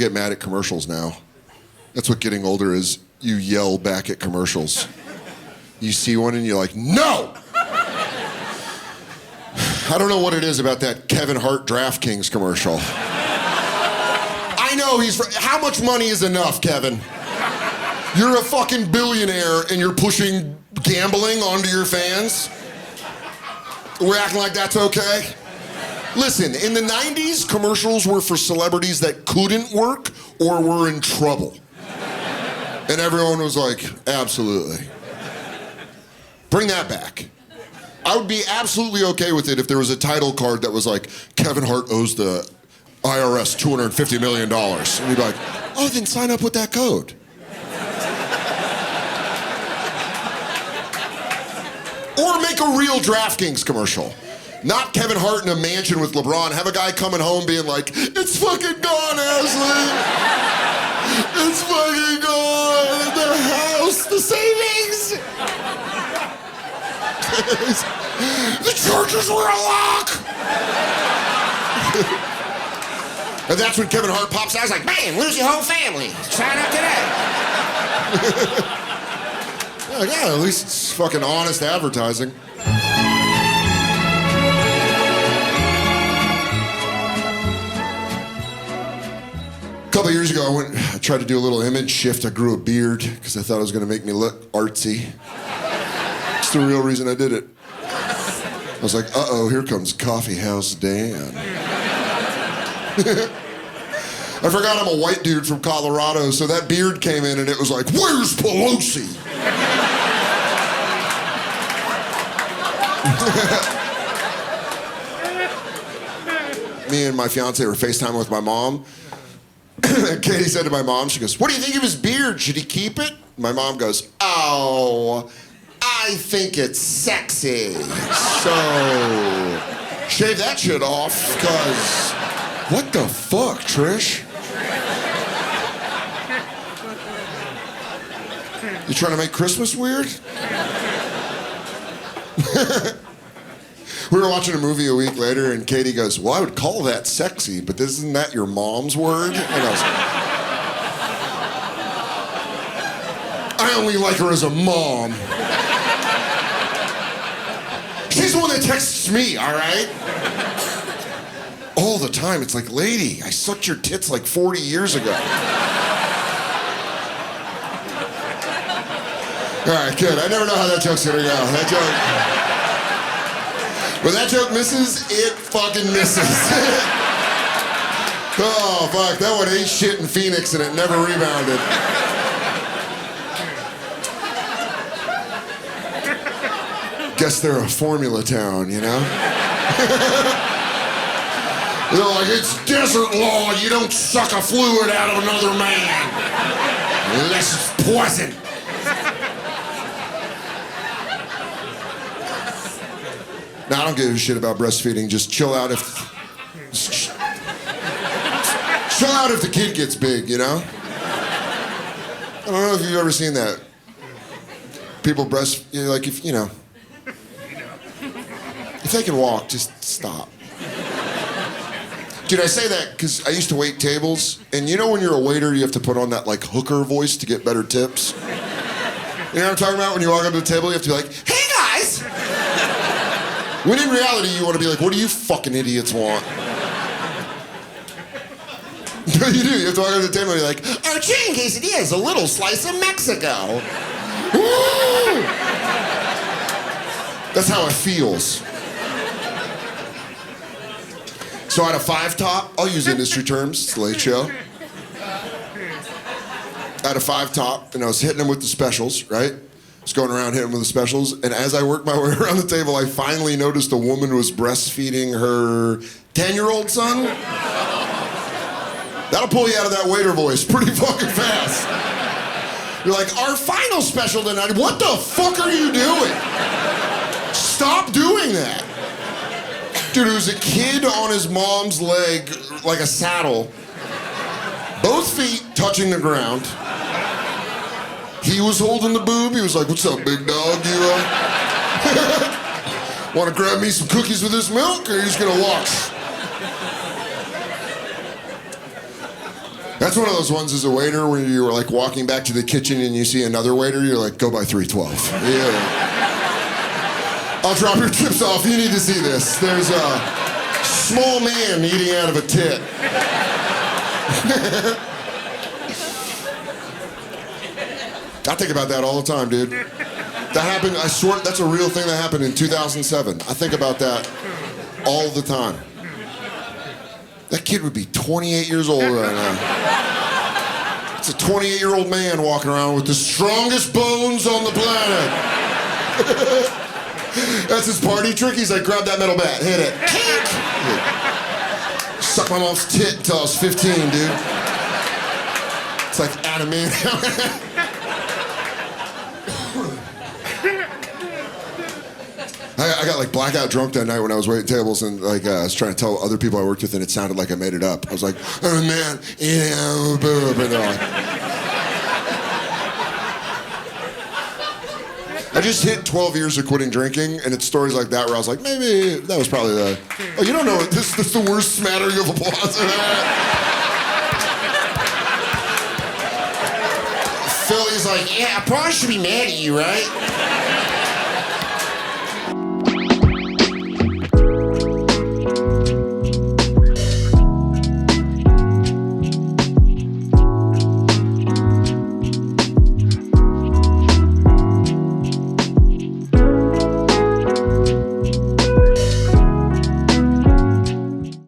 get mad at commercials now. That's what getting older is. You yell back at commercials. You see one and you're like, no! I don't know what it is about that Kevin Hart DraftKings commercial. I know how much money is enough, Kevin? You're a fucking billionaire and you're pushing gambling onto your fans? We're acting like that's okay? Listen, in the 90s, commercials were for celebrities that couldn't work or were in trouble. And everyone was like, absolutely. Bring that back. I would be absolutely okay with it if there was a title card that was like, Kevin Hart owes the IRS $250 million. And you'd be like, oh, then sign up with that code. Or make a real DraftKings commercial. Not Kevin Hart in a mansion with LeBron. Have a guy coming home being like, it's fucking gone, Ashley. It's fucking gone. The house, the savings. The Chargers were a lock. And that's when Kevin Hart pops out. I was like, man, lose your whole family. Sign up today. Yeah, at least it's fucking honest advertising. A couple years ago, I tried to do a little image shift. I grew a beard because I thought it was going to make me look artsy. It's the real reason I did it. I was like, uh-oh, here comes Coffee House Dan. I forgot I'm a white dude from Colorado, so that beard came in and it was like, where's Pelosi? Me and my fiance were FaceTiming with my mom. Katie said to my mom, she goes, what do you think of his beard? Should he keep it? My mom goes, oh, I think it's sexy. So, shave that shit off, because what the fuck, Trish? You trying to make Christmas weird? We were watching a movie a week later, and Katie goes, well, I would call that sexy, but isn't that your mom's word? And I was like, I only like her as a mom. She's the one that texts me, all right? All the time. It's like, lady, I sucked your tits like 40 years ago. All right, good. I never know how that joke's gonna go. That joke... When that joke misses, it fucking misses. Oh, fuck, that one ate shit in Phoenix and it never rebounded. Guess they're a formula town, you know? They're like, it's desert law, you don't suck a fluid out of another man. Unless it's poison. No, I don't give a shit about breastfeeding. Just chill out if the kid gets big, you know? I don't know if you've ever seen that. People like, if, you know. If they can walk, just stop. Dude, I say that because I used to wait tables, and you know when you're a waiter, you have to put on that, like, hooker voice to get better tips? You know what I'm talking about? When you walk up to the table, you have to be like, hey, guys! When in reality, you want to be like, what do you fucking idiots want? No, you do. You have to walk up to the table and be like, our chicken quesadilla is a little slice of Mexico. Woo! That's how it feels. So I had a 5-top. I'll use industry terms. It's a late show. I had a 5-top, and I was hitting them with the specials, right? Just going around hitting with the specials, and as I worked my way around the table, I finally noticed a woman was breastfeeding her 10-year-old son. That'll pull you out of that waiter voice pretty fucking fast. You're like, our final special tonight, what the fuck are you doing? Stop doing that. Dude, it was a kid on his mom's leg, like a saddle, both feet touching the ground. He was holding the boob. He was like, what's up, big dog? You want to grab me some cookies with this milk, or are you just going to watch? That's one of those ones as a waiter where you were like walking back to the kitchen and you see another waiter, you're like, go by 312. Yeah. I'll drop your tips off. You need to see this. There's a small man eating out of a tit. I think about that all the time, dude. That happened, I swear, that's a real thing that happened in 2007. I think about that all the time. That kid would be 28 years old right now. It's a 28-year-old man walking around with the strongest bones on the planet. That's his party trick. He's like, grab that metal bat, hit it. Suck my mom's tit until I was 15, dude. It's like anime. I got like blackout drunk that night when I was waiting tables, and like I was trying to tell other people I worked with, and it sounded like I made it up. I was like, oh man, yeah, boob, and they're like, I just hit 12 years of quitting drinking, and it's stories like that where I was like, maybe that was probably the. Oh, you don't know this is the worst smattering of applause. Philly's like, yeah, I probably should be mad at you, right?